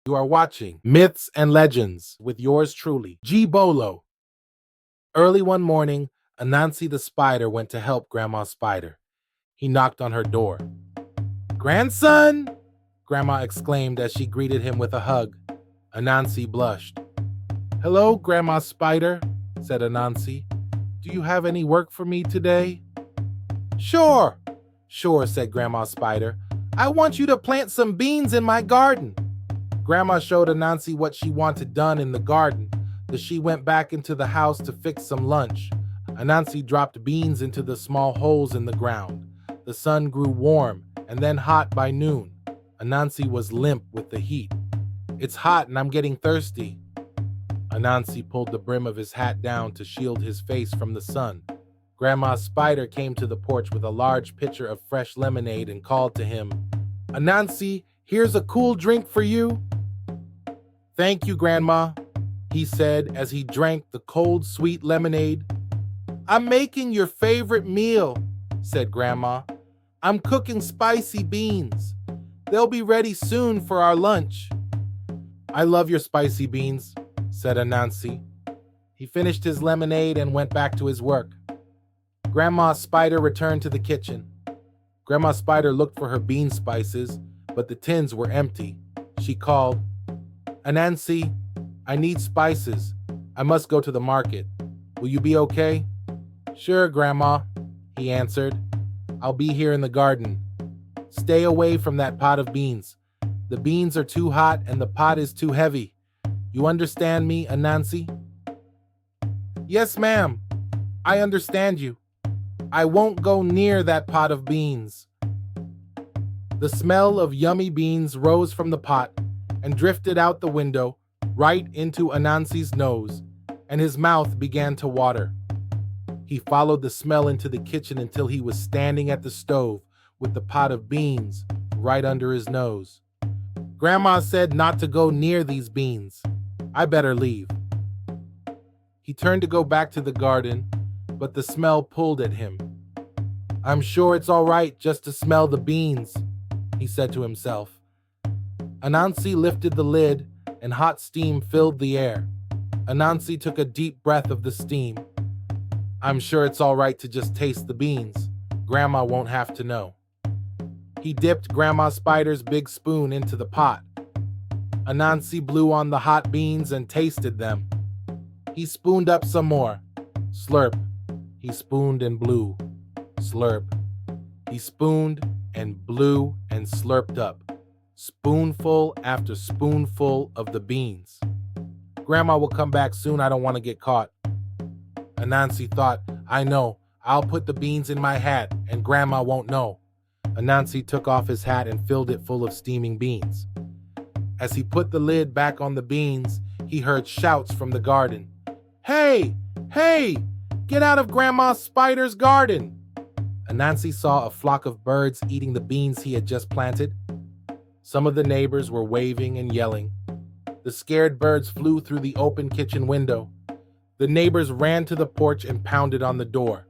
You are watching Myths and Legends with yours truly, G-bolo. Early one morning, Anansi the spider went to help Grandma Spider. He knocked on her door. "Grandson!" Grandma exclaimed as she greeted him with a hug. Anansi blushed. "Hello, Grandma Spider," said Anansi. "Do you have any work for me today?" Sure, said Grandma Spider. "I want you to plant some beans in my garden." Grandma showed Anansi what she wanted done in the garden, then she went back into the house to fix some lunch. Anansi dropped beans into the small holes in the ground. The sun grew warm and then hot by noon. Anansi was limp with the heat. "It's hot and I'm getting thirsty." Anansi pulled the brim of his hat down to shield his face from the sun. Grandma Spider came to the porch with a large pitcher of fresh lemonade and called to him, "Anansi, here's a cool drink for you." "Thank you, Grandma," he said as he drank the cold, sweet lemonade. "I'm making your favorite meal," said Grandma. "I'm cooking spicy beans. They'll be ready soon for our lunch." "I love your spicy beans," said Anansi. He finished his lemonade and went back to his work. Grandma Spider returned to the kitchen. Grandma Spider looked for her bean spices, but the tins were empty. She called, "Anansi, I need spices. I must go to the market. Will you be okay?" "Sure, Grandma," he answered. "I'll be here in the garden. Stay away from that pot of beans. The beans are too hot and the pot is too heavy. You understand me, Anansi?" "Yes, ma'am. I understand you. I won't go near that pot of beans." The smell of yummy beans rose from the pot and drifted out the window right into Anansi's nose, and his mouth began to water. He followed the smell into the kitchen until he was standing at the stove with the pot of beans right under his nose. "Grandma said not to go near these beans. I better leave." He turned to go back to the garden, but the smell pulled at him. "I'm sure it's all right just to smell the beans," he said to himself. Anansi lifted the lid and hot steam filled the air. Anansi took a deep breath of the steam. "I'm sure it's all right to just taste the beans. Grandma won't have to know." He dipped Grandma Spider's big spoon into the pot. Anansi blew on the hot beans and tasted them. He spooned up some more. Slurp. He spooned and blew. Slurp. He spooned and blew and slurped up, spoonful after spoonful of the beans. "Grandma will come back soon. I don't want to get caught." Anansi thought, "I know. I'll put the beans in my hat and Grandma won't know." Anansi took off his hat and filled it full of steaming beans. As he put the lid back on the beans, he heard shouts from the garden. "Hey! Hey! Get out of Grandma Spider's garden!" Anansi saw a flock of birds eating the beans he had just planted. Some of the neighbors were waving and yelling. The scared birds flew through the open kitchen window. The neighbors ran to the porch and pounded on the door.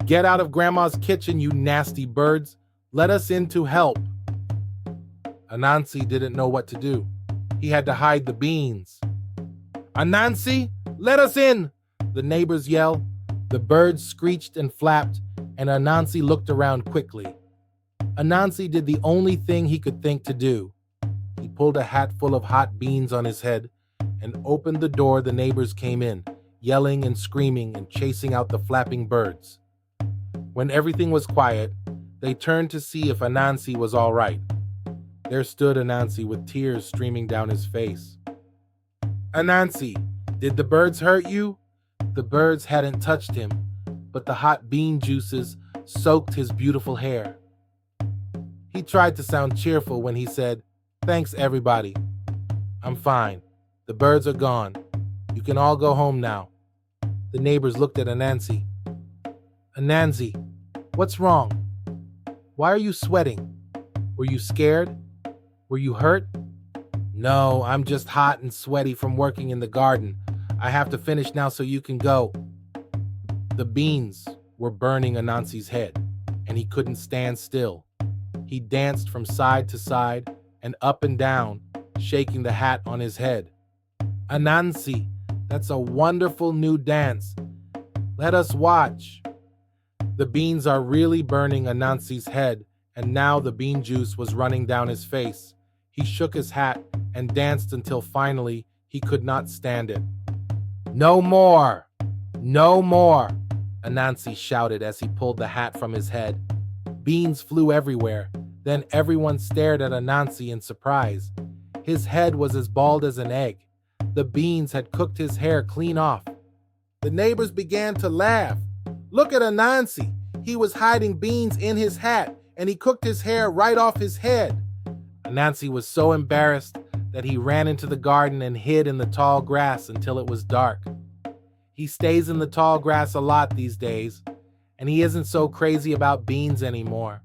"Get out of Grandma's kitchen, you nasty birds! Let us in to help!" Anansi didn't know what to do. He had to hide the beans. "Anansi, let us in!" the neighbors yelled. The birds screeched and flapped, and Anansi looked around quickly. Anansi did the only thing he could think to do. He pulled a hat full of hot beans on his head and opened the door. The neighbors came in, yelling and screaming and chasing out the flapping birds. When everything was quiet, they turned to see if Anansi was all right. There stood Anansi with tears streaming down his face. "Anansi, did the birds hurt you?" The birds hadn't touched him, but the hot bean juices soaked his beautiful hair. He tried to sound cheerful when he said, "Thanks, everybody. I'm fine. The birds are gone. You can all go home now." The neighbors looked at Anansi. "Anansi, what's wrong? Why are you sweating? Were you scared? Were you hurt?" "No, I'm just hot and sweaty from working in the garden. I have to finish now so you can go." The beans were burning Anansi's head, and he couldn't stand still. He danced from side to side and up and down, shaking the hat on his head. Anansi, that's a wonderful new dance. Let us watch. The beans are really burning Anansi's head, and now the bean juice was running down his face. He shook his hat and danced until finally he could not stand it. No more! No more! Anansi shouted as he pulled the hat from his head. Beans flew everywhere. Then everyone stared at Anansi in surprise. His head was as bald as an egg. The beans had cooked his hair clean off. The neighbors began to laugh. Look at Anansi. He was hiding beans in his hat, and he cooked his hair right off his head. Anansi was so embarrassed that he ran into the garden and hid in the tall grass until it was dark. He stays in the tall grass a lot these days, and he isn't so crazy about beans anymore.